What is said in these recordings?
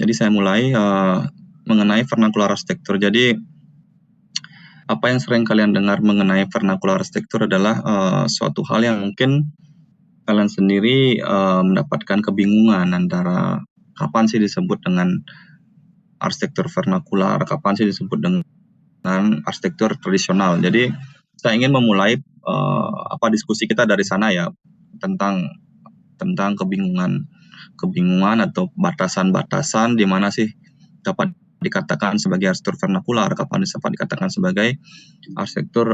Jadi saya mulai mengenai vernacular arsitektur. Jadi apa yang sering kalian dengar mengenai vernacular arsitektur adalah suatu hal yang mungkin kalian sendiri mendapatkan kebingungan antara kapan sih disebut dengan arsitektur vernakular, kapan sih disebut dengan arsitektur tradisional. Jadi saya ingin memulai diskusi kita dari sana ya, tentang kebingungan atau batasan-batasan di mana sih dapat dikatakan sebagai arsitektur vernakular, kapan dapat dikatakan sebagai arsitektur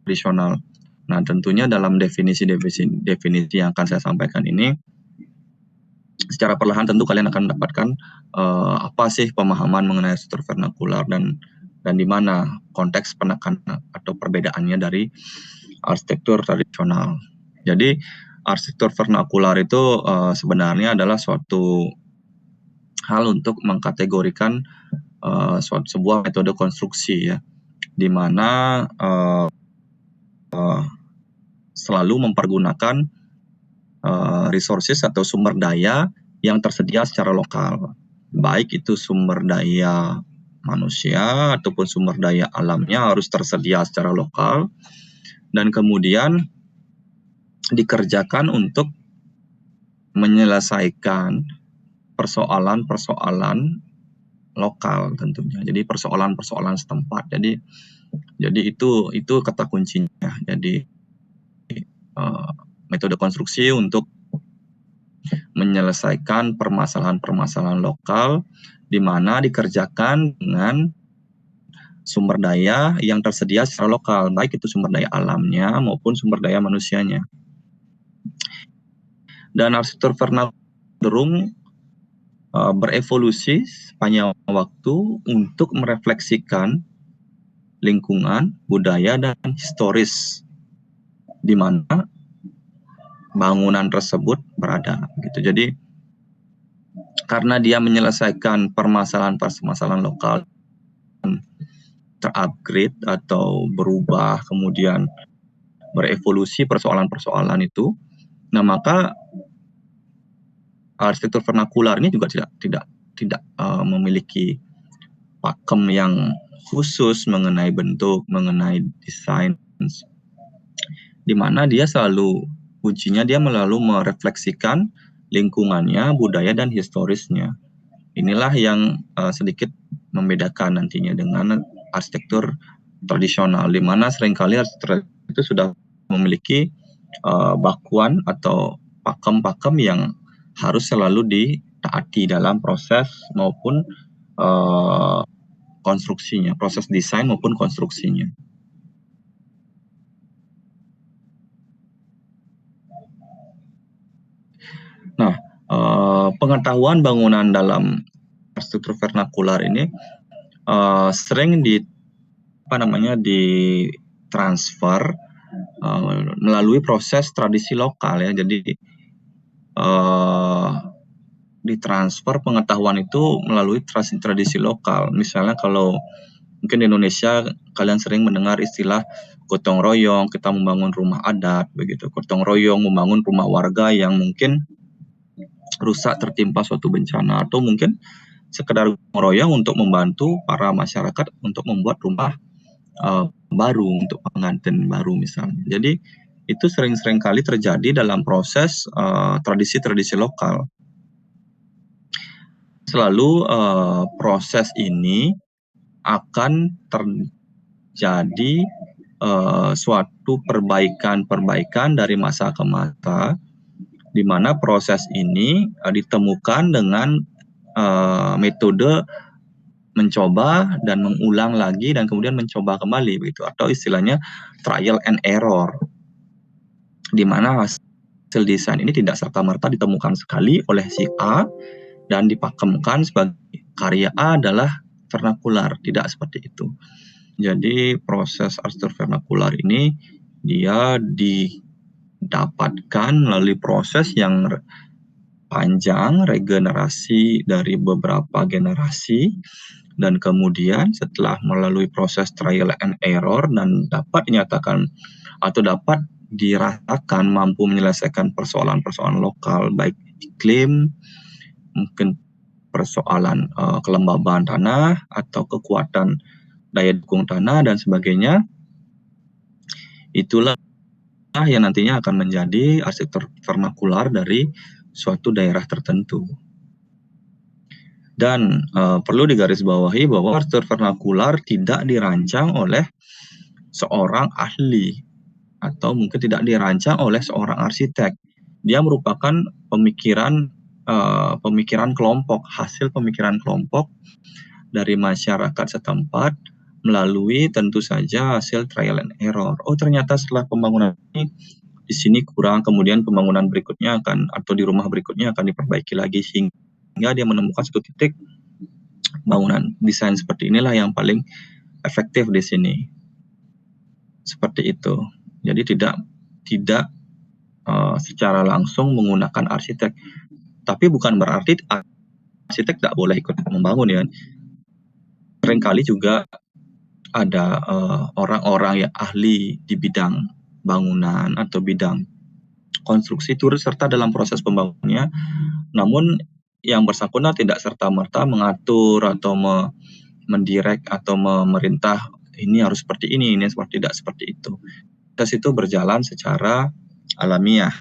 tradisional. Nah, tentunya dalam definisi yang akan saya sampaikan ini, secara perlahan tentu kalian akan mendapatkan apa sih pemahaman mengenai arsitektur vernakular dan di mana konteks penekanan atau perbedaannya dari arsitektur tradisional. Jadi arsitektur vernakular itu sebenarnya adalah suatu hal untuk mengkategorikan sebuah metode konstruksi ya, di mana selalu mempergunakan resources atau sumber daya yang tersedia secara lokal, baik itu sumber daya manusia ataupun sumber daya alamnya harus tersedia secara lokal dan kemudian dikerjakan untuk menyelesaikan persoalan-persoalan lokal tentunya. Jadi persoalan-persoalan setempat. Jadi itu kata kuncinya. Jadi metode konstruksi untuk menyelesaikan permasalahan-permasalahan lokal di mana dikerjakan dengan sumber daya yang tersedia secara lokal, baik itu sumber daya alamnya maupun sumber daya manusianya. Dan arsitektur vernakular cenderung berevolusi sepanjang waktu untuk merefleksikan lingkungan, budaya, dan historis di mana bangunan tersebut berada. Gitu. Jadi karena dia menyelesaikan permasalahan-permasalahan lokal, terupgrade atau berubah, kemudian berevolusi persoalan-persoalan itu, nah maka arsitektur vernakular ini juga tidak memiliki pakem yang khusus mengenai bentuk, mengenai desain, di mana dia selalu kuncinya dia merefleksikan lingkungannya, budaya dan historisnya. Inilah yang sedikit membedakan nantinya dengan arsitektur tradisional, di mana seringkali arsitektur itu sudah memiliki bakuan atau pakem-pakem yang harus selalu ditaati dalam proses maupun konstruksinya, proses desain maupun konstruksinya. Nah, pengetahuan bangunan dalam arsitektur vernakular ini sering ditransfer melalui proses tradisi lokal ya. Jadi ditransfer pengetahuan itu melalui tradisi lokal. Misalnya kalau mungkin di Indonesia kalian sering mendengar istilah gotong royong, kita membangun rumah adat begitu. Gotong royong membangun rumah warga yang mungkin rusak tertimpa suatu bencana, atau mungkin sekedar gotong royong untuk membantu para masyarakat untuk membuat rumah baru untuk pengantin baru misalnya. Jadi itu sering-sering kali terjadi dalam proses tradisi-tradisi lokal. Selalu proses ini akan terjadi suatu perbaikan dari masa ke masa, di mana proses ini ditemukan dengan metode mencoba dan mengulang lagi dan kemudian mencoba kembali begitu, atau istilahnya trial and error, di mana hasil desain ini tidak serta-merta ditemukan sekali oleh si A dan dipakemkan sebagai karya A adalah vernakular, tidak seperti itu. Jadi proses arsitektur vernakular ini dia didapatkan melalui proses yang panjang, regenerasi dari beberapa generasi, dan kemudian setelah melalui proses trial and error dan dapat dinyatakan atau dapat dirasakan mampu menyelesaikan persoalan-persoalan lokal, baik iklim, mungkin persoalan kelembaban tanah atau kekuatan daya dukung tanah dan sebagainya. Itulah yang nantinya akan menjadi arsitektur vernakular dari suatu daerah tertentu. Dan perlu digarisbawahi bahwa arsitektur vernakular tidak dirancang oleh seorang ahli atau mungkin tidak dirancang oleh seorang arsitek. Dia merupakan pemikiran kelompok, hasil pemikiran kelompok dari masyarakat setempat melalui tentu saja hasil trial and error. Oh, ternyata setelah pembangunan ini di sini kurang, kemudian pembangunan berikutnya akan atau di rumah berikutnya akan diperbaiki lagi sehingga dia menemukan satu titik bangunan desain seperti inilah yang paling efektif di sini. Seperti itu. Jadi tidak secara langsung menggunakan arsitek. Tapi bukan berarti arsitek tidak boleh ikut membangun ya. Seringkali juga ada orang-orang yang ahli di bidang bangunan atau bidang konstruksi turut serta dalam proses pembangunannya. Namun yang bersangkutan tidak serta-merta mengatur atau mendirect atau memerintah ini harus seperti ini tidak seperti itu. Proses itu berjalan secara alamiah,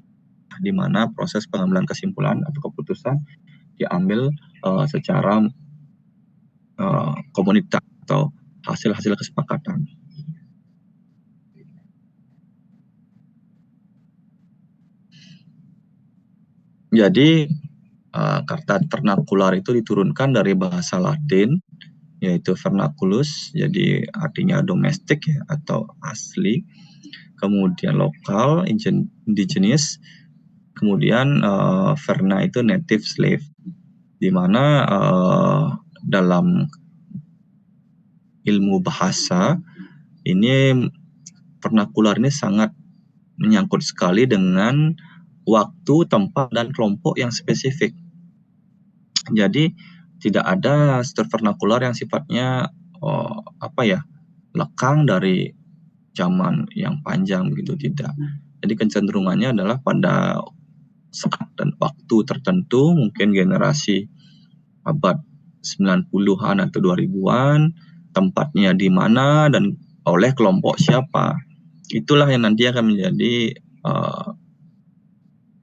di mana proses pengambilan kesimpulan atau keputusan diambil secara komunitas atau hasil-hasil kesepakatan. Jadi kata vernakular itu diturunkan dari bahasa Latin yaitu vernaculus, jadi artinya domestik ya, atau asli. Kemudian lokal, indigenous. Kemudian verna itu native slave, di mana dalam ilmu bahasa ini vernakular ini sangat menyangkut sekali dengan waktu, tempat, dan kelompok yang spesifik. Jadi tidak ada arsitektur vernakular yang sifatnya lekang dari zaman yang panjang begitu, tidak. Jadi kecenderungannya adalah pada saat dan waktu tertentu, mungkin generasi abad 90-an atau 2000-an, tempatnya di mana dan oleh kelompok siapa. Itulah yang nanti akan menjadi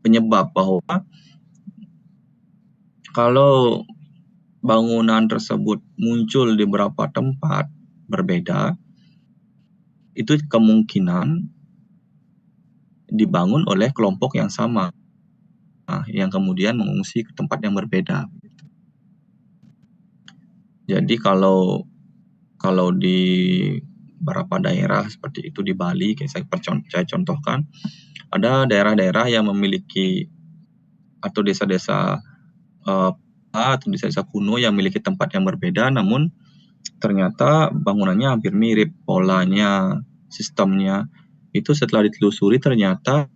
penyebab bahwa kalau bangunan tersebut muncul di beberapa tempat berbeda, itu kemungkinan dibangun oleh kelompok yang sama, yang kemudian mengungsi ke tempat yang berbeda. Jadi kalau di beberapa daerah seperti itu di Bali, saya contohkan, ada daerah-daerah yang memiliki atau desa-desa atau desa-desa kuno yang memiliki tempat yang berbeda, namun ternyata bangunannya hampir mirip, polanya, sistemnya. Itu setelah ditelusuri ternyata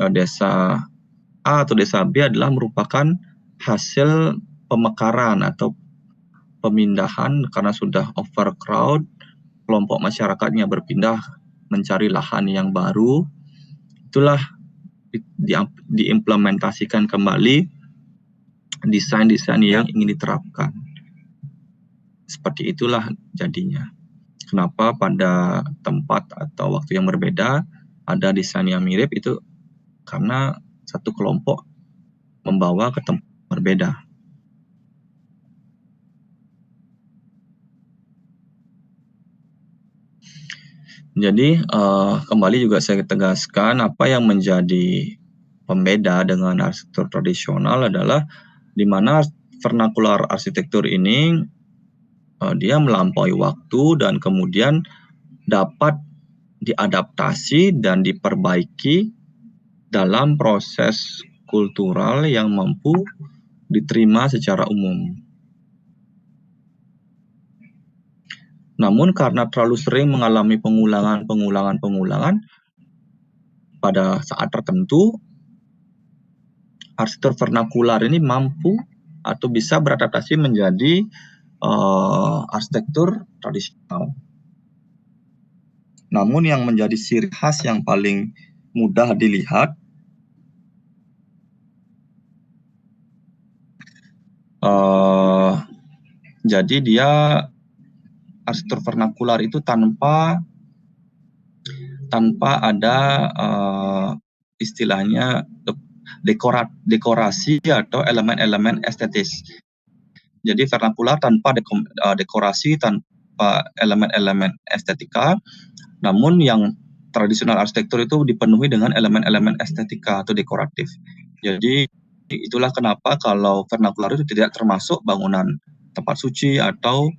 desa A atau desa B adalah merupakan hasil pemekaran atau pemindahan karena sudah overcrowd, kelompok masyarakatnya berpindah mencari lahan yang baru. Itulah diimplementasikan kembali desain-desain yang ingin diterapkan. Seperti itulah jadinya. Kenapa pada tempat atau waktu yang berbeda ada desain yang mirip, itu karena satu kelompok membawa ke tempat berbeda. Jadi kembali juga saya tegaskan, apa yang menjadi pembeda dengan arsitektur tradisional adalah di mana vernakular arsitektur ini dia melampaui waktu dan kemudian dapat diadaptasi dan diperbaiki dalam proses kultural yang mampu diterima secara umum. Namun karena terlalu sering mengalami pengulangan pada saat tertentu, arsitektur vernakular ini mampu atau bisa beradaptasi menjadi arsitektur tradisional. Namun yang menjadi ciri khas yang paling mudah dilihat Jadi dia arsitektur vernakular itu tanpa ada istilahnya dekorasi atau elemen-elemen estetis. Jadi vernakular tanpa dekorasi, tanpa elemen-elemen estetika, namun yang tradisional arsitektur itu dipenuhi dengan elemen-elemen estetika atau dekoratif. Jadi itulah kenapa kalau vernakular itu tidak termasuk bangunan tempat suci atau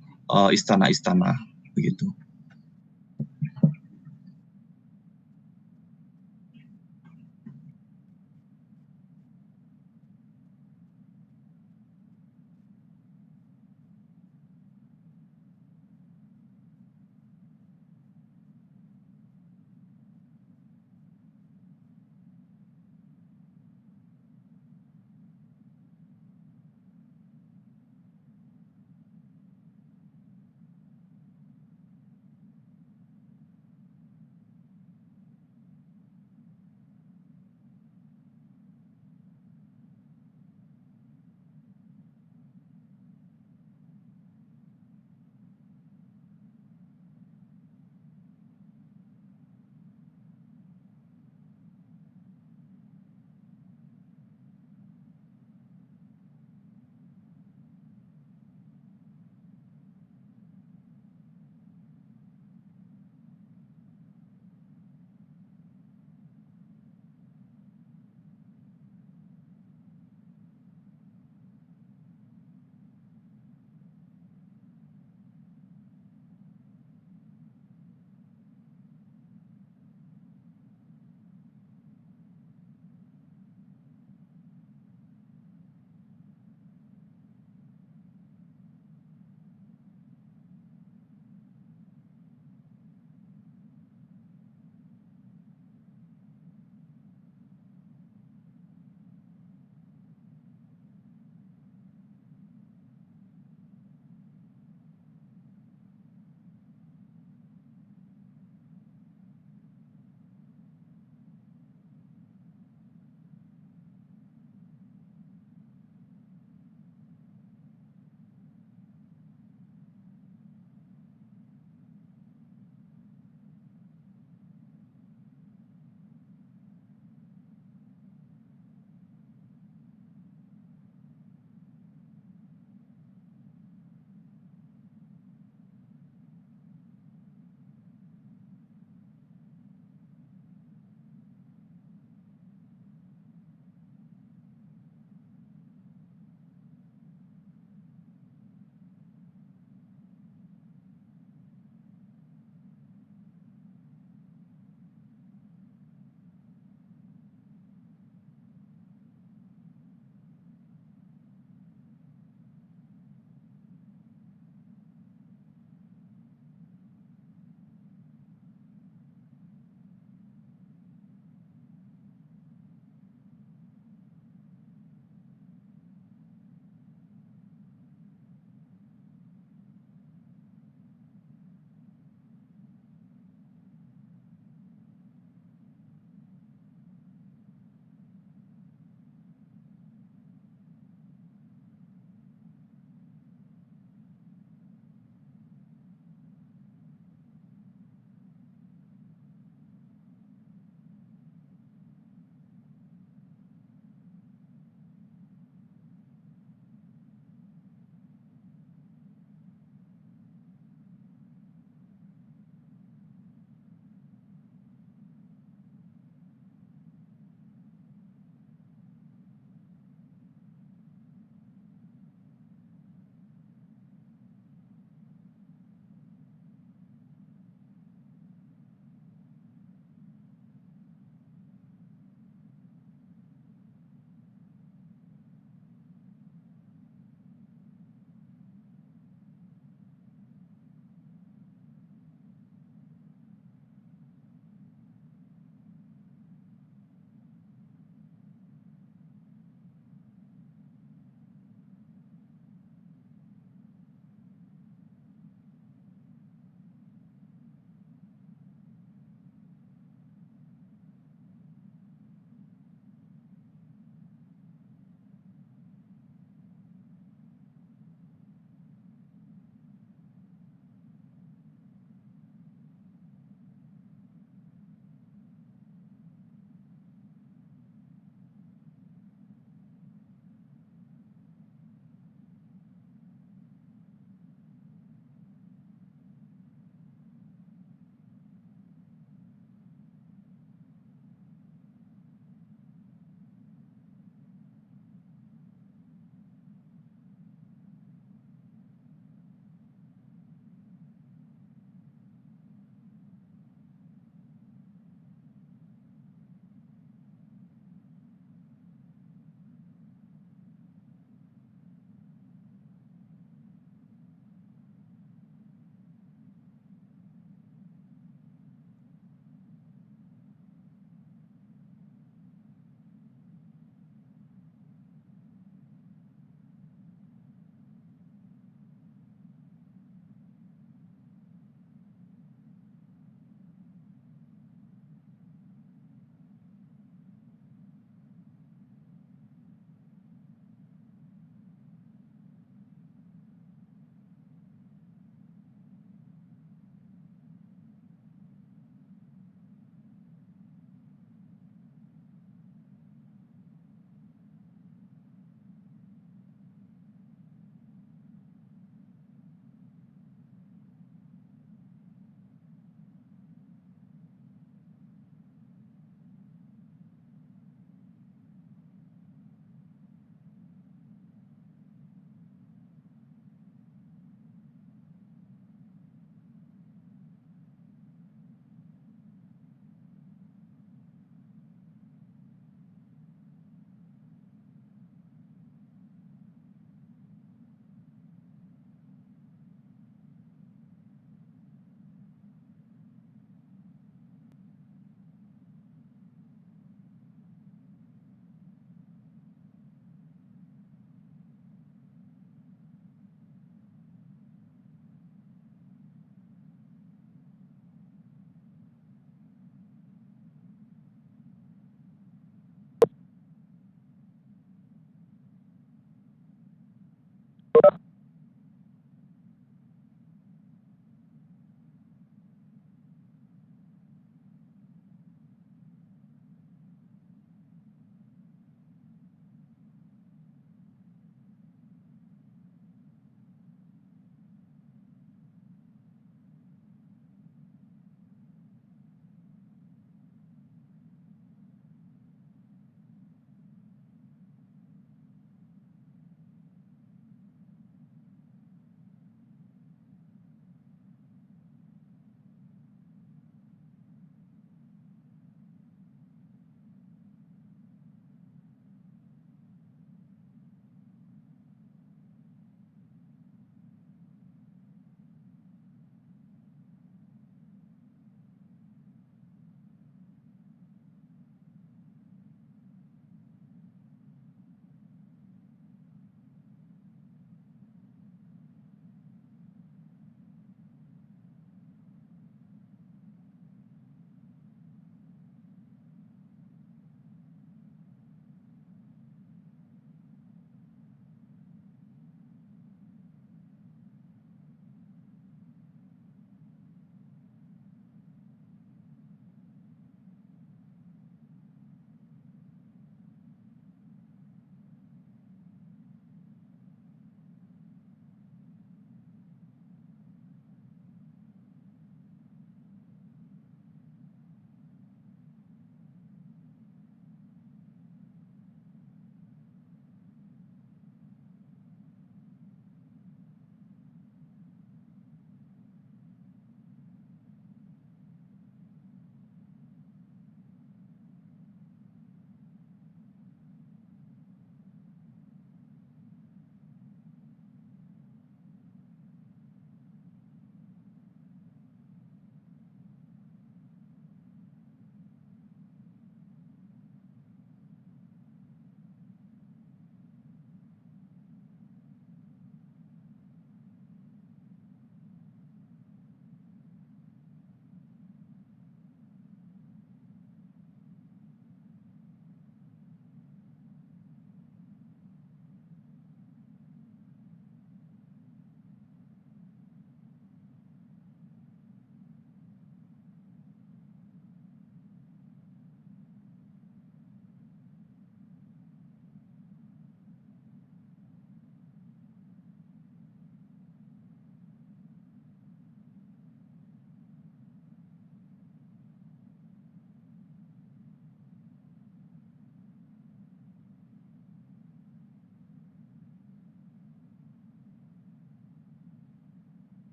istana-istana begitu.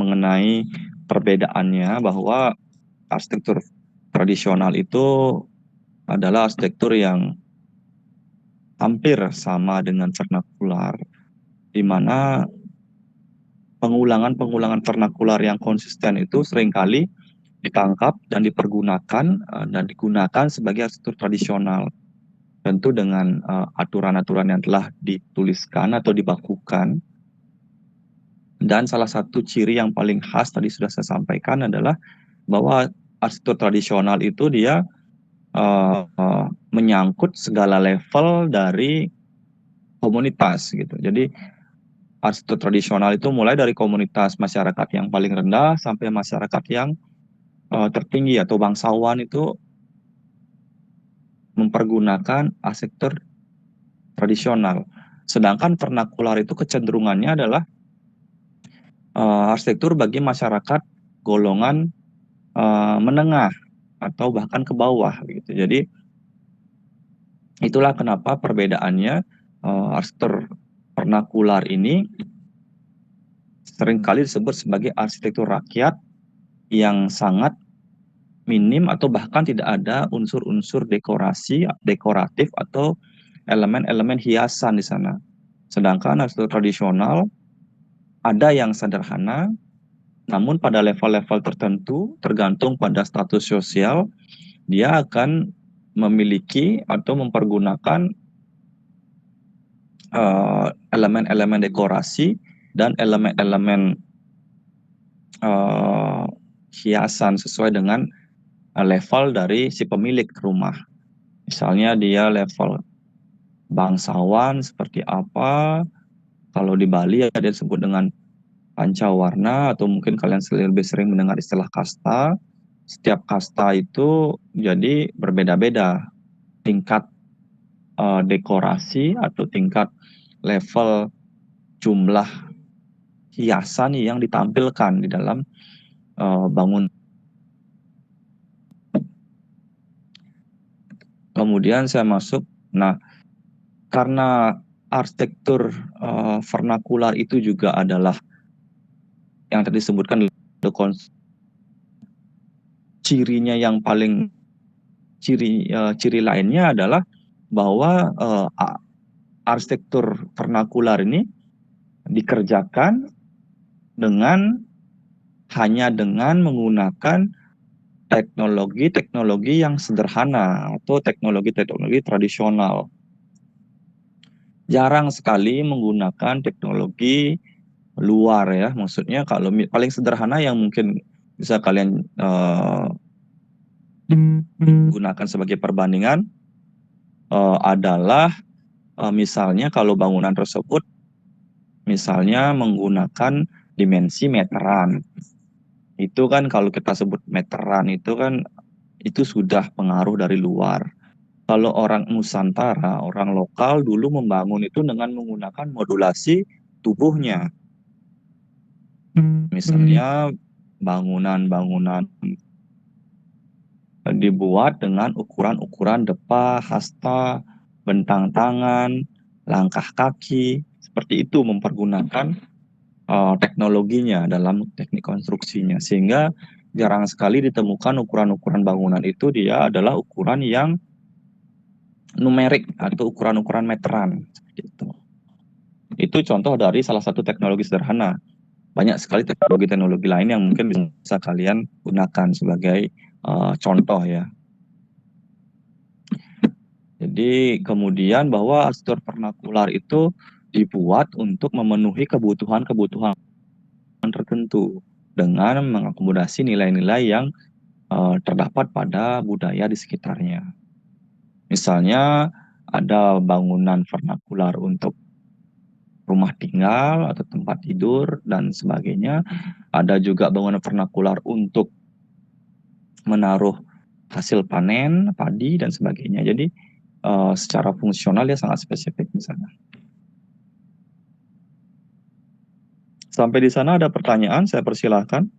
mengenai perbedaannya bahwa arsitektur tradisional itu adalah arsitektur yang hampir sama dengan vernakular, di mana pengulangan-pengulangan vernakular yang konsisten itu seringkali ditangkap dan dipergunakan dan digunakan sebagai arsitektur tradisional. Tentu dengan aturan-aturan yang telah dituliskan atau dibakukan. Dan salah satu ciri yang paling khas tadi sudah saya sampaikan adalah bahwa arsitektur tradisional itu dia menyangkut segala level dari komunitas gitu. Jadi arsitektur tradisional itu mulai dari komunitas masyarakat yang paling rendah sampai masyarakat yang tertinggi atau bangsawan itu mempergunakan arsitektur tradisional. Sedangkan vernakular itu kecenderungannya adalah arsitektur bagi masyarakat golongan menengah atau bahkan ke bawah gitu. Jadi itulah kenapa perbedaannya arsitektur vernakular ini seringkali disebut sebagai arsitektur rakyat yang sangat minim atau bahkan tidak ada unsur-unsur dekoratif atau elemen-elemen hiasan di sana. Sedangkan arsitektur tradisional ada yang sederhana, namun pada level-level tertentu tergantung pada status sosial, dia akan memiliki atau mempergunakan elemen-elemen dekorasi dan elemen-elemen hiasan sesuai dengan level dari si pemilik rumah. Misalnya dia level bangsawan seperti apa, kalau di Bali ada disebut dengan pancawarna atau mungkin kalian lebih sering mendengar istilah kasta. Setiap kasta itu jadi berbeda-beda tingkat dekorasi atau tingkat level jumlah hiasan yang ditampilkan di dalam bangunan. Kemudian saya masuk, nah karena arsitektur vernakular itu juga adalah yang tadi disebutkan cirinya yang paling ciri lainnya adalah bahwa arsitektur vernakular ini dikerjakan hanya dengan menggunakan teknologi-teknologi yang sederhana atau teknologi-teknologi tradisional. Jarang sekali menggunakan teknologi luar ya, maksudnya kalau paling sederhana yang mungkin bisa kalian gunakan sebagai perbandingan adalah misalnya kalau bangunan tersebut misalnya menggunakan dimensi meteran. Itu kan kalau kita sebut meteran itu kan itu sudah pengaruh dari luar. Kalau orang Nusantara, orang lokal dulu membangun itu dengan menggunakan modulasi tubuhnya. Misalnya bangunan-bangunan dibuat dengan ukuran-ukuran depa, hasta, bentang tangan, langkah kaki, seperti itu mempergunakan teknologinya dalam teknik konstruksinya. Sehingga jarang sekali ditemukan ukuran-ukuran bangunan itu dia adalah ukuran yang numerik atau ukuran-ukuran meteran. Gitu. Itu contoh dari salah satu teknologi sederhana. Banyak sekali teknologi-teknologi lain yang mungkin bisa kalian gunakan sebagai contoh ya. Jadi kemudian bahwa arsitektur vernakular itu dibuat untuk memenuhi kebutuhan-kebutuhan tertentu dengan mengakomodasi nilai-nilai yang terdapat pada budaya di sekitarnya. Misalnya ada bangunan vernakular untuk rumah tinggal atau tempat tidur dan sebagainya. Ada juga bangunan vernakular untuk menaruh hasil panen, padi dan sebagainya. Jadi secara fungsional dia sangat spesifik di sana. Sampai di sana ada pertanyaan, saya persilahkan.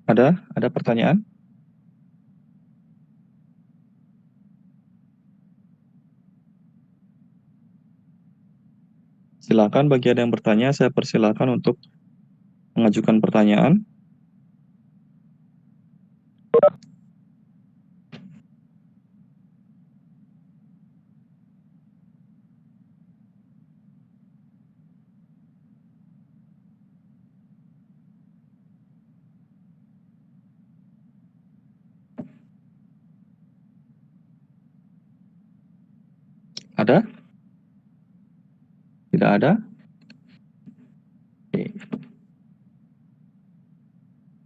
Ada pertanyaan? Silakan bagi ada yang bertanya, saya persilakan untuk mengajukan pertanyaan. Ada? Tidak ada? Oke.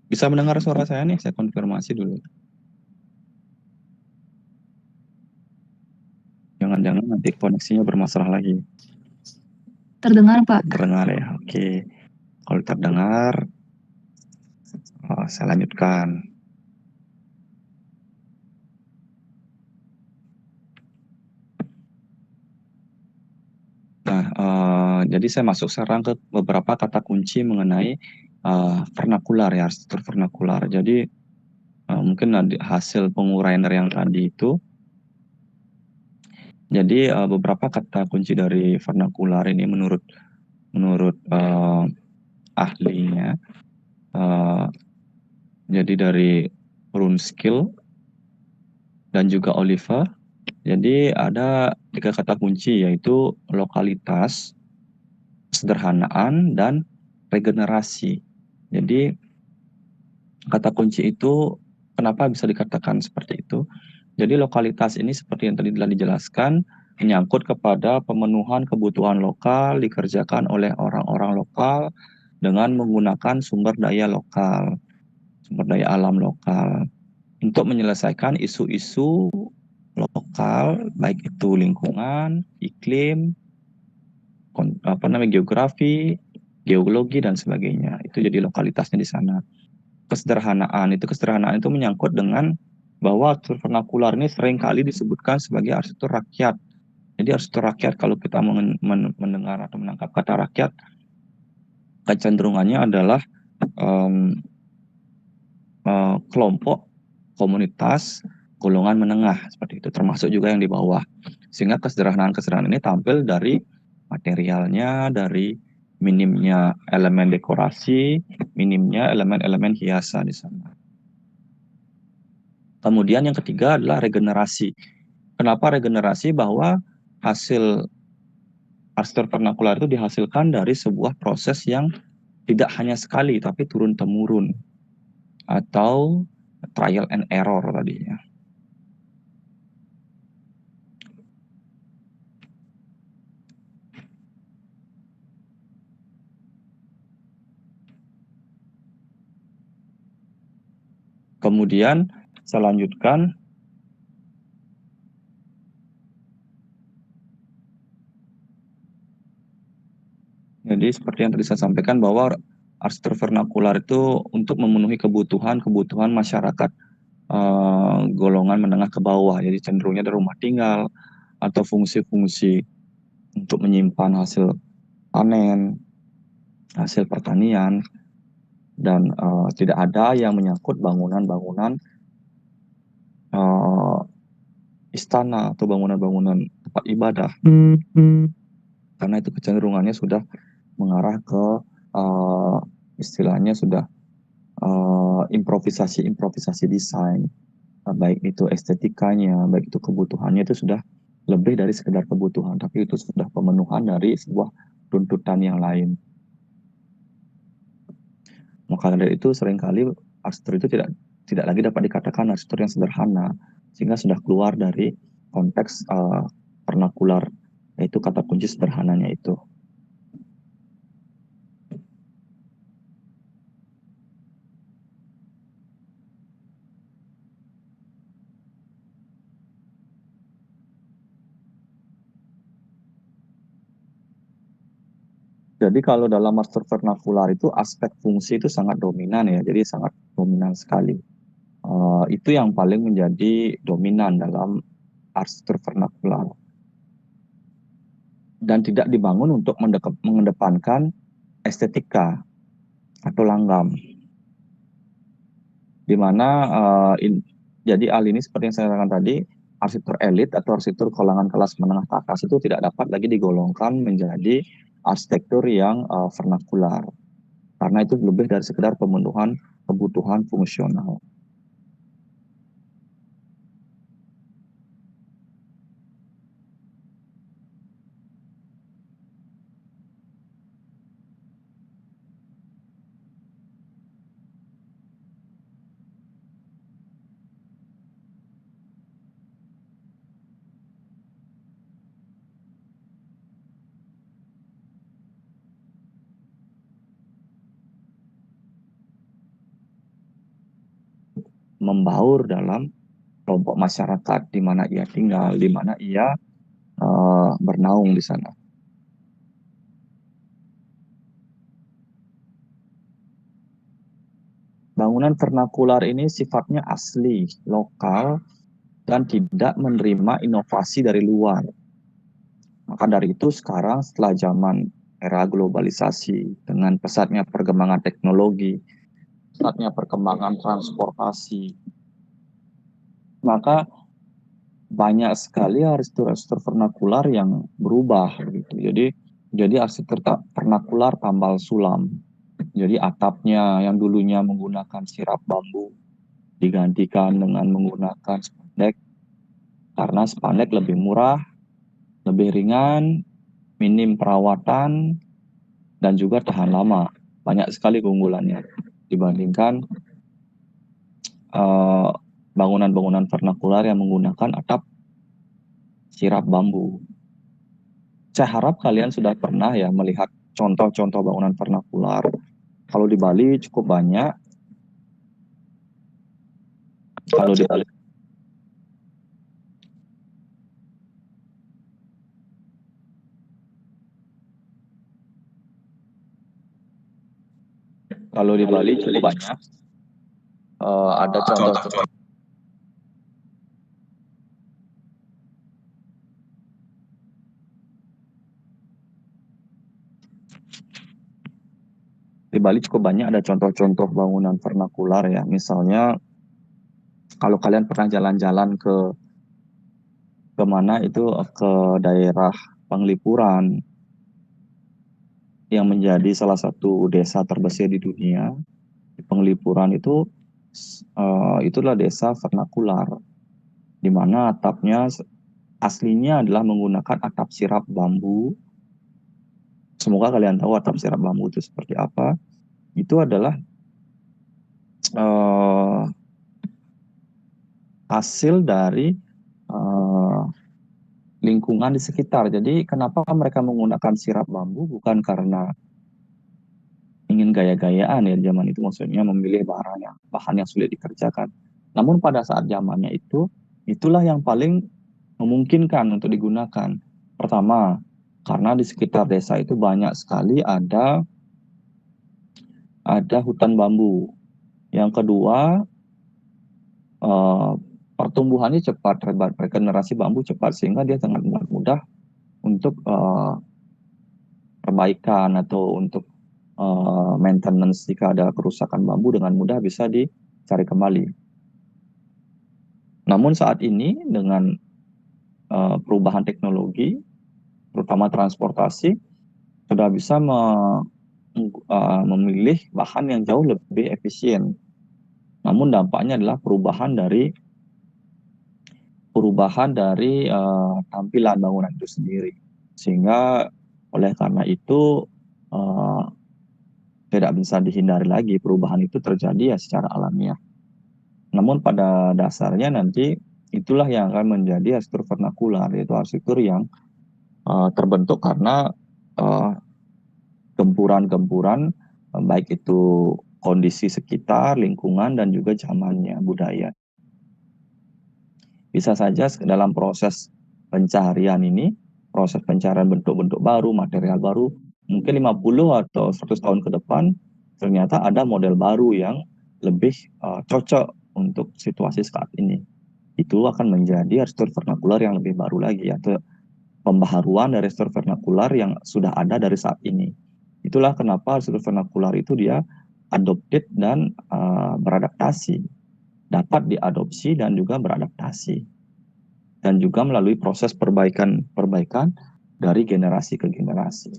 Bisa mendengar suara saya nih? Saya konfirmasi dulu. Jangan-jangan nanti koneksinya bermasalah lagi. Terdengar, Pak. Terdengar ya? Oke. Kalau terdengar, saya lanjutkan. Nah, jadi saya masuk sekarang ke beberapa kata kunci mengenai vernakular ya, arsitektur vernakular. Jadi mungkin hasil penguraian dari yang tadi itu. Jadi beberapa kata kunci dari vernakular ini menurut ahlinya, jadi dari Brunskill dan juga Oliver. Jadi ada 3 kata kunci, yaitu lokalitas, kesederhanaan, dan regenerasi. Jadi kata kunci itu kenapa bisa dikatakan seperti itu? Jadi lokalitas ini seperti yang tadi telah dijelaskan, menyangkut kepada pemenuhan kebutuhan lokal dikerjakan oleh orang-orang lokal dengan menggunakan sumber daya lokal, sumber daya alam lokal, untuk menyelesaikan isu-isu lokal, baik itu lingkungan, iklim, geografi, geologi, dan sebagainya. Itu jadi lokalitasnya di sana. Kesederhanaan itu menyangkut dengan bahwa arsitektur vernakular ini seringkali disebutkan sebagai arsitektur rakyat. Jadi arsitektur rakyat, kalau kita mendengar atau menangkap kata rakyat, kecenderungannya adalah kelompok, komunitas, golongan menengah, seperti itu, termasuk juga yang di bawah. Sehingga kesederhanaan ini tampil dari materialnya, dari minimnya elemen dekorasi, minimnya elemen-elemen hiasan di sana. Kemudian yang ketiga adalah regenerasi. Kenapa regenerasi? Bahwa hasil arsitektur vernakular itu dihasilkan dari sebuah proses yang tidak hanya sekali, tapi turun-temurun, atau trial and error tadinya. Kemudian saya lanjutkan. Jadi seperti yang tadi saya sampaikan, bahwa arsitektur vernakular itu untuk memenuhi kebutuhan masyarakat golongan menengah ke bawah. Jadi cenderungnya dari rumah tinggal atau fungsi-fungsi untuk menyimpan hasil panen, hasil pertanian, dan tidak ada yang menyangkut bangunan-bangunan istana atau bangunan-bangunan tempat ibadah. Karena itu kecenderungannya sudah mengarah ke istilahnya sudah improvisasi desain, baik itu estetikanya, baik itu kebutuhannya, itu sudah lebih dari sekedar kebutuhan, tapi itu sudah pemenuhan dari sebuah tuntutan yang lain. Maka dari itu seringkali arsitektur itu tidak lagi dapat dikatakan arsitektur yang sederhana, sehingga sudah keluar dari konteks vernakular, yaitu kata kunci sederhananya itu. Jadi kalau dalam arsitektur vernakular itu aspek fungsi itu sangat dominan ya, jadi sangat dominan sekali. Itu yang paling menjadi dominan dalam arsitektur vernakular. Dan tidak dibangun untuk mengedepankan estetika atau langgam. di mana jadi hal ini seperti yang saya katakan tadi, arsitektur elit atau arsitektur kalangan kelas menengah ke atas itu tidak dapat lagi digolongkan menjadi arsitektur yang vernakular, karena itu lebih dari sekedar pemenuhan kebutuhan fungsional. Membaur dalam kelompok masyarakat di mana ia tinggal, di mana ia bernaung di sana. Bangunan vernakular ini sifatnya asli, lokal, dan tidak menerima inovasi dari luar. Maka dari itu sekarang setelah zaman era globalisasi dengan pesatnya perkembangan teknologi, pesatnya perkembangan transportasi, maka banyak sekali arsitektur vernakular yang berubah gitu. Jadi arsitektur vernakular tambal sulam. Jadi atapnya yang dulunya menggunakan sirap bambu digantikan dengan menggunakan spandek, karena spandek lebih murah, lebih ringan, minim perawatan, dan juga tahan lama. Banyak sekali keunggulannya dibandingkan bangunan-bangunan vernakular yang menggunakan atap sirap bambu. Saya harap kalian sudah pernah ya melihat contoh-contoh bangunan vernakular. Kalau di Bali cukup banyak. Kalau di Bali cukup banyak. Ada contoh-contoh. Di Bali cukup banyak ada contoh-contoh bangunan vernakular ya. Misalnya kalau kalian pernah jalan-jalan ke mana itu, ke daerah Penglipuran yang menjadi salah satu desa terbesar di dunia. Di Penglipuran itu itulah desa vernakular, di mana atapnya aslinya adalah menggunakan atap sirap bambu. Semoga kalian tahu atap sirap bambu itu seperti apa. Itu adalah hasil dari lingkungan di sekitar. Jadi kenapa mereka menggunakan sirap bambu? Bukan karena ingin gaya-gayaan ya zaman itu, maksudnya memilih bahan yang sulit dikerjakan. Namun pada saat zamannya itu, itulah yang paling memungkinkan untuk digunakan. Pertama, karena di sekitar desa itu banyak sekali ada hutan bambu. Yang kedua, pertumbuhannya cepat, regenerasi bambu cepat, sehingga dia sangat mudah untuk perbaikan atau untuk maintenance. Jika ada kerusakan bambu dengan mudah bisa dicari kembali. Namun saat ini dengan perubahan teknologi, terutama transportasi, sudah bisa memilih bahan yang jauh lebih efisien. Namun dampaknya adalah perubahan dari tampilan bangunan itu sendiri. Sehingga oleh karena itu tidak bisa dihindari lagi, perubahan itu terjadi ya secara alamiah. Namun pada dasarnya nanti itulah yang akan menjadi arsitektur vernakular, yaitu arsitektur yang terbentuk karena gempuran-gempuran, baik itu kondisi sekitar, lingkungan, dan juga zamannya, budaya. Bisa saja dalam proses pencarian ini, proses pencarian bentuk-bentuk baru, material baru, mungkin 50 atau 100 tahun ke depan, ternyata ada model baru yang lebih cocok untuk situasi saat ini. Itu akan menjadi arsitektur vernakular yang lebih baru lagi, atau pembaharuan dari arsitektur vernakular yang sudah ada dari saat ini. Itulah kenapa arsitektur vernakular itu dia adopted dan beradaptasi. dapat diadopsi dan juga beradaptasi, dan juga melalui proses perbaikan dari generasi ke generasi.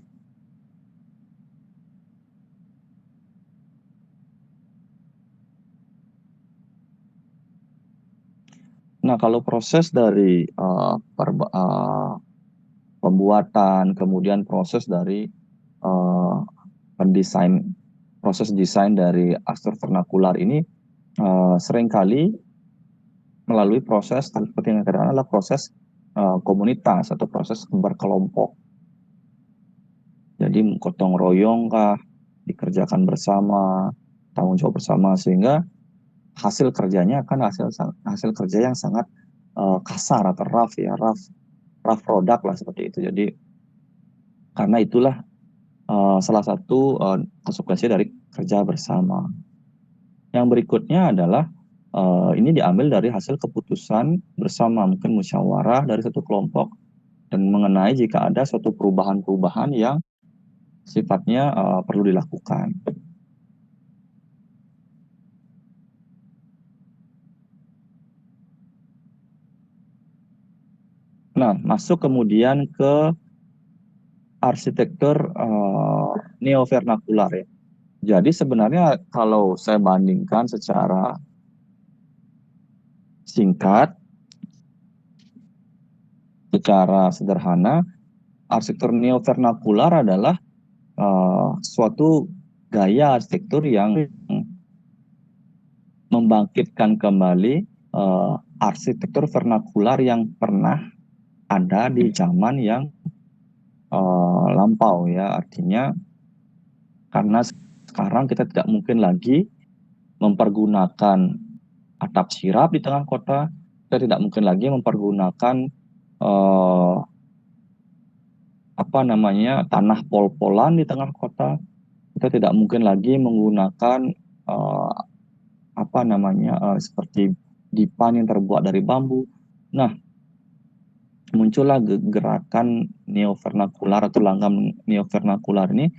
Nah, kalau proses dari pembuatan, kemudian proses dari proses desain dari arsitektur vernakular ini seringkali melalui proses seperti yang tadi adalah proses komunitas atau proses berkelompok. Jadi gotong royong kah, dikerjakan bersama, tanggung jawab bersama, sehingga hasil kerjanya akan hasil kerja yang sangat kasar atau rough product lah seperti itu. Jadi karena itulah salah satu konsekuensi dari kerja bersama. Yang berikutnya adalah ini diambil dari hasil keputusan bersama, mungkin musyawarah dari satu kelompok, dan mengenai jika ada suatu perubahan-perubahan yang sifatnya perlu dilakukan. Nah, masuk kemudian ke arsitektur neo-vernakular ya. Jadi sebenarnya kalau saya bandingkan secara singkat, secara sederhana, arsitektur neo-vernakular adalah suatu gaya arsitektur yang membangkitkan kembali arsitektur vernakular yang pernah ada di zaman yang lampau ya. Artinya karena sekarang kita tidak mungkin lagi mempergunakan atap sirap di tengah kota, kita tidak mungkin lagi mempergunakan tanah pol-polan di tengah kota, kita tidak mungkin lagi menggunakan seperti dipan yang terbuat dari bambu. Nah, muncullah gerakan neo-vernakular atau langgam neo-vernakular ini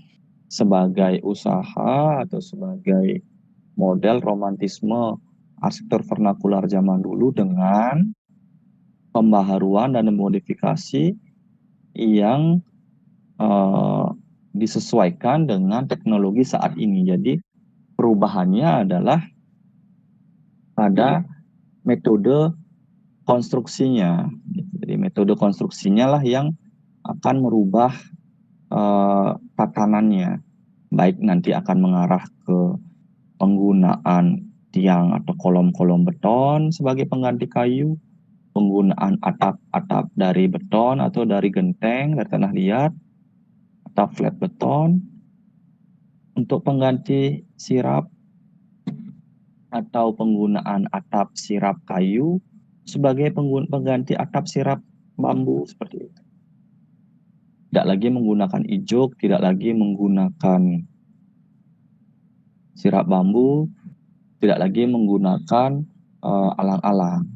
sebagai usaha atau sebagai model romantisme arsitektur vernakular zaman dulu dengan pembaharuan dan modifikasi yang disesuaikan dengan teknologi saat ini. Jadi perubahannya adalah pada metode konstruksinya. Jadi metode konstruksinya lah yang akan merubah tatanannya. Baik nanti akan mengarah ke penggunaan tiang atau kolom-kolom beton sebagai pengganti kayu, penggunaan atap dari beton atau dari genteng, dari tanah liat, atau flat beton untuk pengganti sirap, atau penggunaan atap sirap kayu sebagai pengganti atap sirap bambu seperti itu. Tidak lagi menggunakan ijuk, tidak lagi menggunakan sirap bambu, tidak lagi menggunakan alang-alang.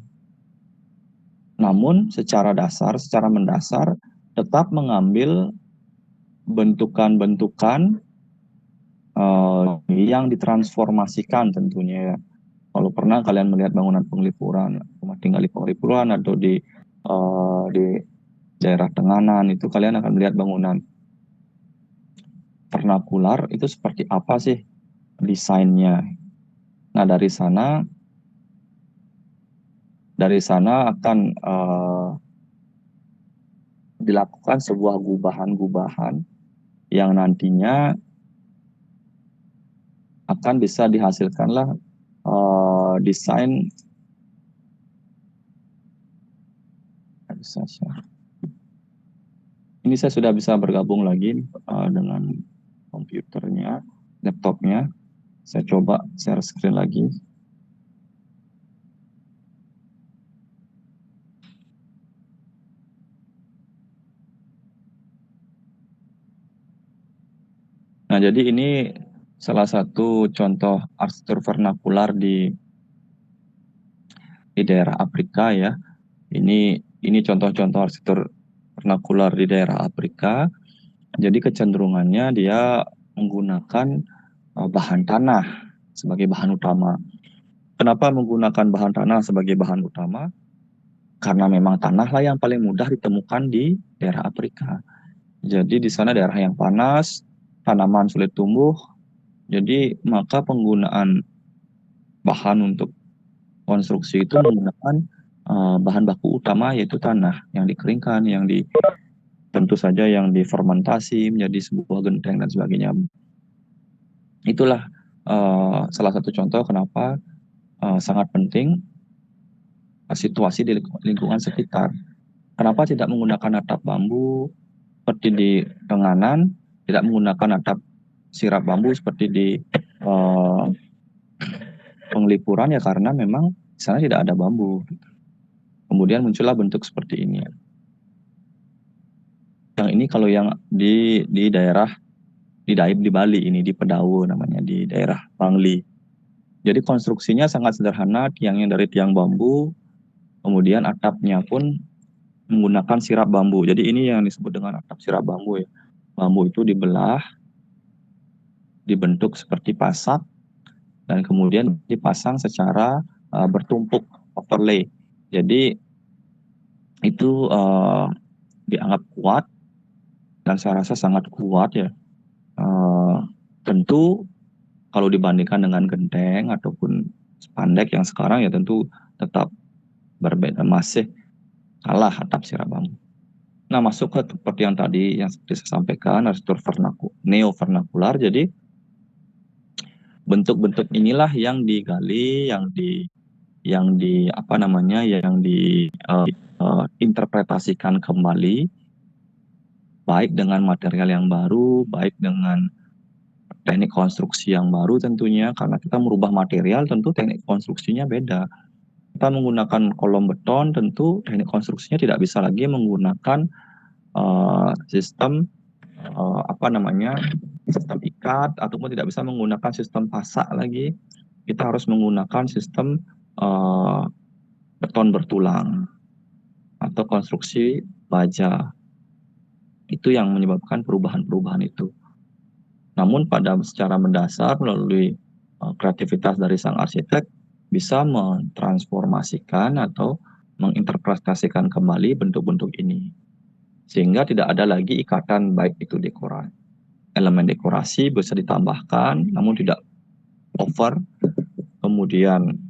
Namun secara mendasar tetap mengambil bentukan-bentukan yang ditransformasikan tentunya ya. Kalau pernah kalian melihat bangunan penglipuran, rumah tinggal di penglipuran atau di daerah Tenganan, itu kalian akan melihat bangunan vernakular itu seperti apa sih desainnya. Nah, dari sana akan dilakukan sebuah gubahan-gubahan yang nantinya akan bisa dihasilkanlah desain. Ini saya sudah bisa bergabung lagi dengan komputernya, laptopnya. Saya coba share screen lagi. Nah, jadi ini salah satu contoh arsitektur vernakular di daerah Afrika ya. Ini contoh-contoh arsitektur vernakular di daerah Afrika. Jadi kecenderungannya dia menggunakan bahan tanah sebagai bahan utama. Kenapa menggunakan bahan tanah sebagai bahan utama? Karena memang tanahlah yang paling mudah ditemukan di daerah Afrika. Jadi di sana daerah yang panas, tanaman sulit tumbuh, jadi maka penggunaan bahan untuk konstruksi itu menggunakan bahan baku utama yaitu tanah yang dikeringkan, tentu saja yang difermentasi menjadi sebuah genteng dan sebagainya. Itulah salah satu contoh kenapa sangat penting situasi di lingkungan sekitar. Kenapa tidak menggunakan atap bambu seperti di Tenganan, tidak menggunakan atap sirap bambu seperti di Penglipuran, ya karena memang di sana tidak ada bambu. Kemudian muncullah bentuk seperti ini. Yang ini kalau yang di daerah di Bali ini, di Pedao namanya, di daerah Bangli. Jadi konstruksinya sangat sederhana, tiangnya dari tiang bambu, kemudian atapnya pun menggunakan sirap bambu. Jadi ini yang disebut dengan atap sirap bambu ya. Bambu itu dibelah, dibentuk seperti pasak, dan kemudian dipasang secara bertumpuk, overlay. Jadi itu dianggap kuat, dan saya rasa sangat kuat ya. Tentu kalau dibandingkan dengan genteng ataupun spandek yang sekarang ya tentu tetap berbeda, masih kalah atap sirap bambu. Nah, masuk ke seperti yang tadi yang seperti saya sampaikan, arsitektur neo vernakular. Jadi bentuk-bentuk inilah yang digali, yang interpretasikan kembali, baik dengan material yang baru, baik dengan teknik konstruksi yang baru tentunya, karena kita merubah material tentu teknik konstruksinya beda. Kita menggunakan kolom beton, tentu teknik konstruksinya tidak bisa lagi menggunakan sistem sistem ikat, ataupun tidak bisa menggunakan sistem pasak lagi. Kita harus menggunakan sistem beton bertulang atau konstruksi baja. Itu yang menyebabkan perubahan-perubahan itu. Namun secara mendasar melalui kreativitas dari sang arsitek bisa mentransformasikan atau menginterpretasikan kembali bentuk-bentuk ini. Sehingga tidak ada lagi ikatan, baik itu dekorasi. Elemen dekorasi bisa ditambahkan namun tidak over. Kemudian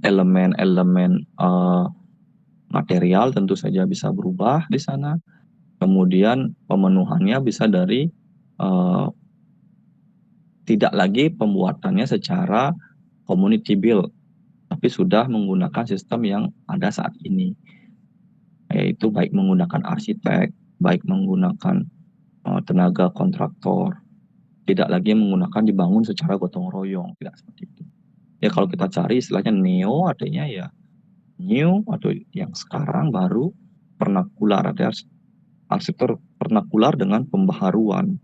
elemen-elemen material tentu saja bisa berubah di sana. Kemudian pemenuhannya bisa dari tidak lagi pembuatannya secara community build, tapi sudah menggunakan sistem yang ada saat ini, yaitu baik menggunakan arsitek, baik menggunakan tenaga kontraktor, tidak lagi menggunakan dibangun secara gotong royong, tidak seperti itu. Ya kalau kita cari istilahnya neo, artinya ya new atau yang sekarang baru, vernakular, ada arsitektur vernakular dengan pembaharuan.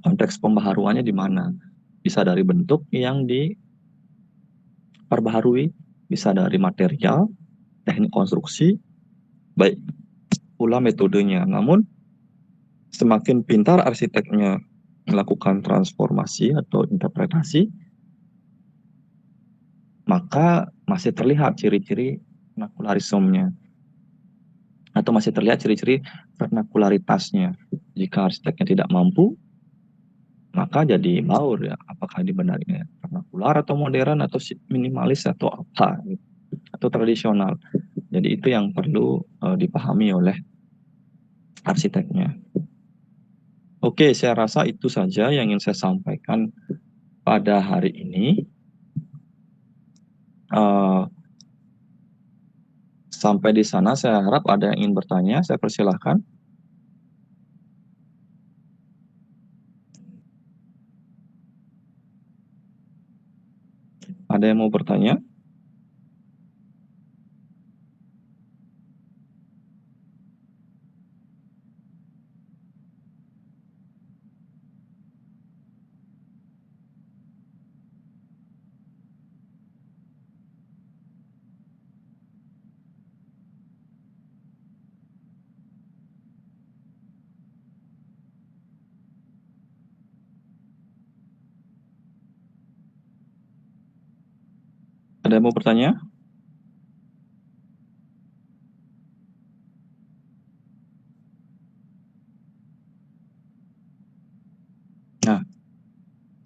Konteks pembaharuannya di mana? Bisa dari bentuk yang diperbaharui, bisa dari material, teknik konstruksi, baik pula metodenya. Namun semakin pintar arsiteknya melakukan transformasi atau interpretasi, maka masih terlihat ciri-ciri vernakularismenya, atau masih terlihat ciri-ciri vernakularitasnya. Jika arsiteknya tidak mampu, maka jadi baur ya, apakah ini benarnya vernakular atau modern atau minimalis atau apa gitu, atau tradisional. Jadi itu yang perlu dipahami oleh arsiteknya. Oke, saya rasa itu saja yang ingin saya sampaikan pada hari ini. Sampai di sana saya harap ada yang ingin bertanya, saya persilahkan. Ada yang mau bertanya? Ada yang mau bertanya? Nah,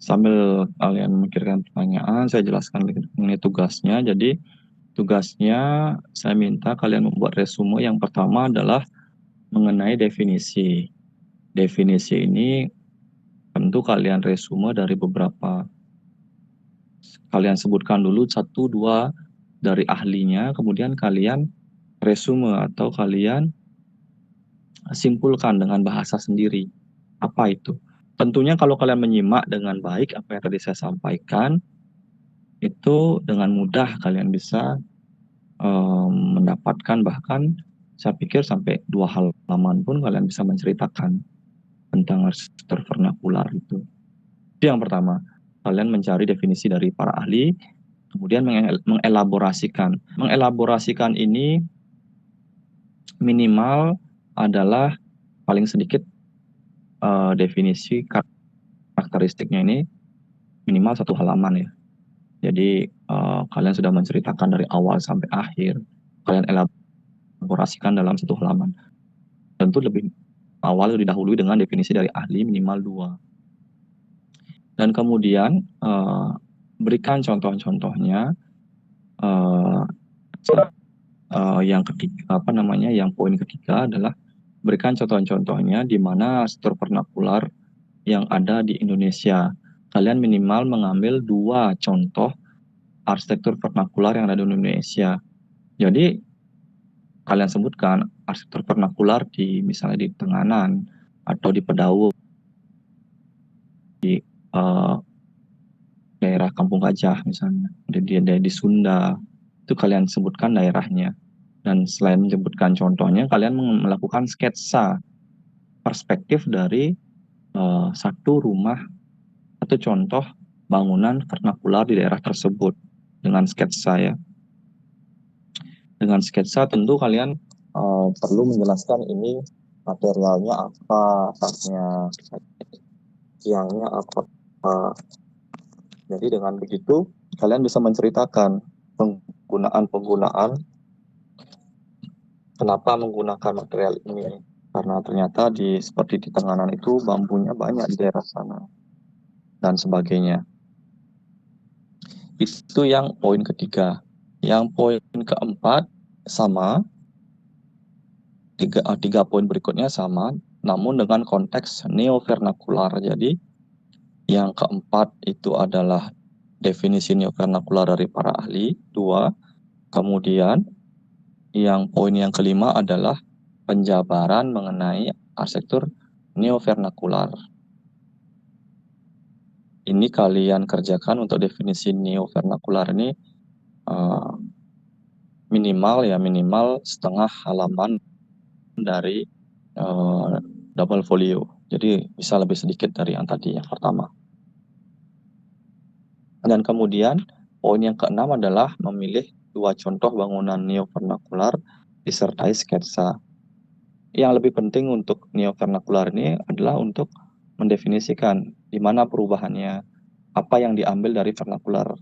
sambil kalian memikirkan pertanyaan, saya jelaskan mengenai tugasnya. Jadi, tugasnya saya minta kalian membuat resume. Yang pertama adalah mengenai definisi. Definisi ini tentu kalian resume dari beberapa. Kalian sebutkan dulu 1-2 dari ahlinya, kemudian kalian resume atau kalian simpulkan dengan bahasa sendiri. Apa itu? Tentunya kalau kalian menyimak dengan baik apa yang tadi saya sampaikan, itu dengan mudah kalian bisa mendapatkan, bahkan saya pikir sampai 2 halaman pun kalian bisa menceritakan tentang arsitektur vernakular itu. Itu yang pertama. Kalian mencari definisi dari para ahli, kemudian mengelaborasikan. Mengelaborasikan ini minimal adalah paling sedikit definisi karakteristiknya ini minimal 1 halaman ya. Jadi kalian sudah menceritakan dari awal sampai akhir, kalian elaborasikan dalam 1 halaman. Tentu lebih awal didahului dengan definisi dari ahli minimal 2. Dan kemudian berikan contoh-contohnya. Yang ketiga, yang poin ketiga adalah berikan contoh-contohnya di mana arsitektur vernakular yang ada di Indonesia. Kalian minimal mengambil 2 contoh arsitektur vernakular yang ada di Indonesia. Jadi kalian sebutkan arsitektur vernakular misalnya di Tenganan atau di Pedaup, di daerah Kampung Gajah misalnya, di Sunda, itu kalian sebutkan daerahnya. Dan selain menyebutkan contohnya, kalian melakukan sketsa perspektif dari satu rumah atau contoh bangunan vernakular di daerah tersebut dengan sketsa ya. Dengan sketsa tentu kalian perlu menjelaskan ini materialnya apa, atapnya, tiangnya apa. Jadi dengan begitu kalian bisa menceritakan penggunaan kenapa menggunakan material ini. Karena ternyata seperti di Tenganan itu bambunya banyak di daerah sana dan sebagainya. Itu yang poin ketiga. Yang poin keempat sama, tiga poin berikutnya sama, namun dengan konteks neovernakular. Jadi yang keempat itu adalah definisi neovernakular dari para ahli, 2. Kemudian yang poin yang kelima adalah penjabaran mengenai arsitektur neovernakular. Ini kalian kerjakan untuk definisi neovernakular ini minimal setengah halaman dari double folio. Jadi bisa lebih sedikit dari yang tadi yang pertama. Dan kemudian poin yang keenam adalah memilih 2 contoh bangunan neovernakular disertai sketsa. Yang lebih penting untuk neovernakular ini adalah untuk mendefinisikan di mana perubahannya, apa yang diambil dari vernakular,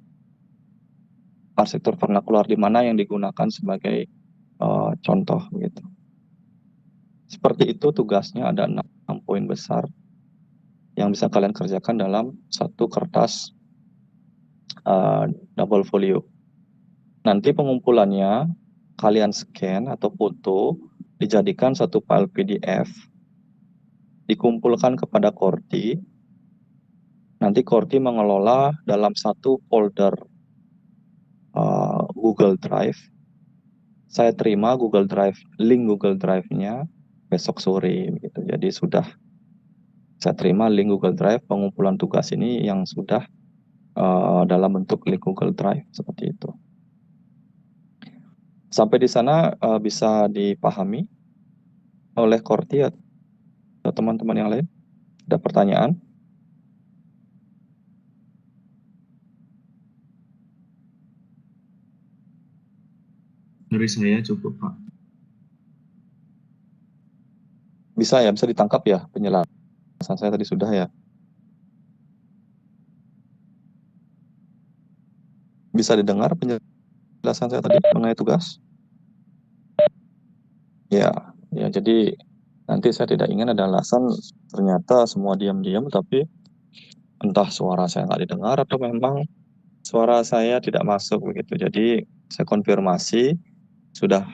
arsitektur vernakular di mana yang digunakan sebagai contoh gitu. Seperti itu tugasnya, ada 6 poin besar yang bisa kalian kerjakan dalam 1 kertas double folio. Nanti pengumpulannya kalian scan atau foto, dijadikan 1 file PDF, dikumpulkan kepada Korti. Nanti Korti mengelola dalam 1 folder Google Drive. Saya terima link Google Drive-nya besok sore gitu. Jadi sudah saya terima link Google Drive pengumpulan tugas ini yang sudah dalam bentuk link Google Drive seperti itu. Sampai di sana bisa dipahami oleh Korti atau teman-teman yang lain? Ada pertanyaan? Dari saya cukup, Pak. Bisa ditangkap ya penjelasan saya tadi sudah ya? Bisa didengar penjelasan saya tadi mengenai tugas? Ya, ya, jadi nanti saya tidak ingin ada alasan ternyata semua diam-diam, tapi entah suara saya nggak didengar atau memang suara saya tidak masuk begitu. Jadi saya konfirmasi sudah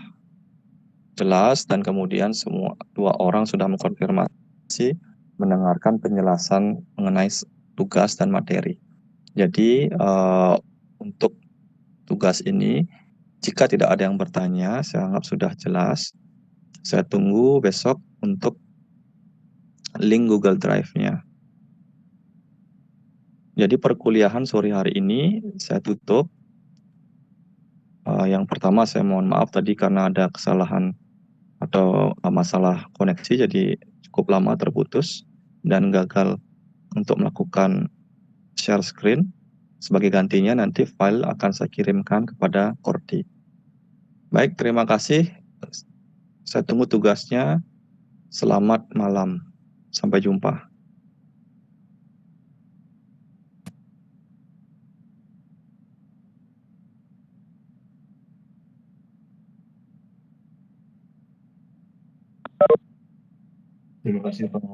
jelas dan kemudian semua 2 orang sudah mengkonfirmasi mendengarkan penjelasan mengenai tugas dan materi. Jadi untuk tugas ini jika tidak ada yang bertanya, saya anggap sudah jelas. Saya tunggu besok untuk link Google Drive-nya. Jadi perkuliahan sore hari ini saya tutup. Yang pertama saya mohon maaf tadi karena ada kesalahan atau masalah koneksi, jadi cukup lama terputus dan gagal untuk melakukan share screen. Sebagai gantinya nanti file akan saya kirimkan kepada Kordi. Baik, terima kasih. Saya tunggu tugasnya. Selamat malam. Sampai jumpa. Terima kasih Pak.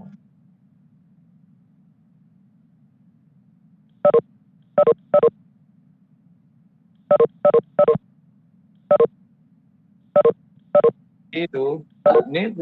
Itu, ini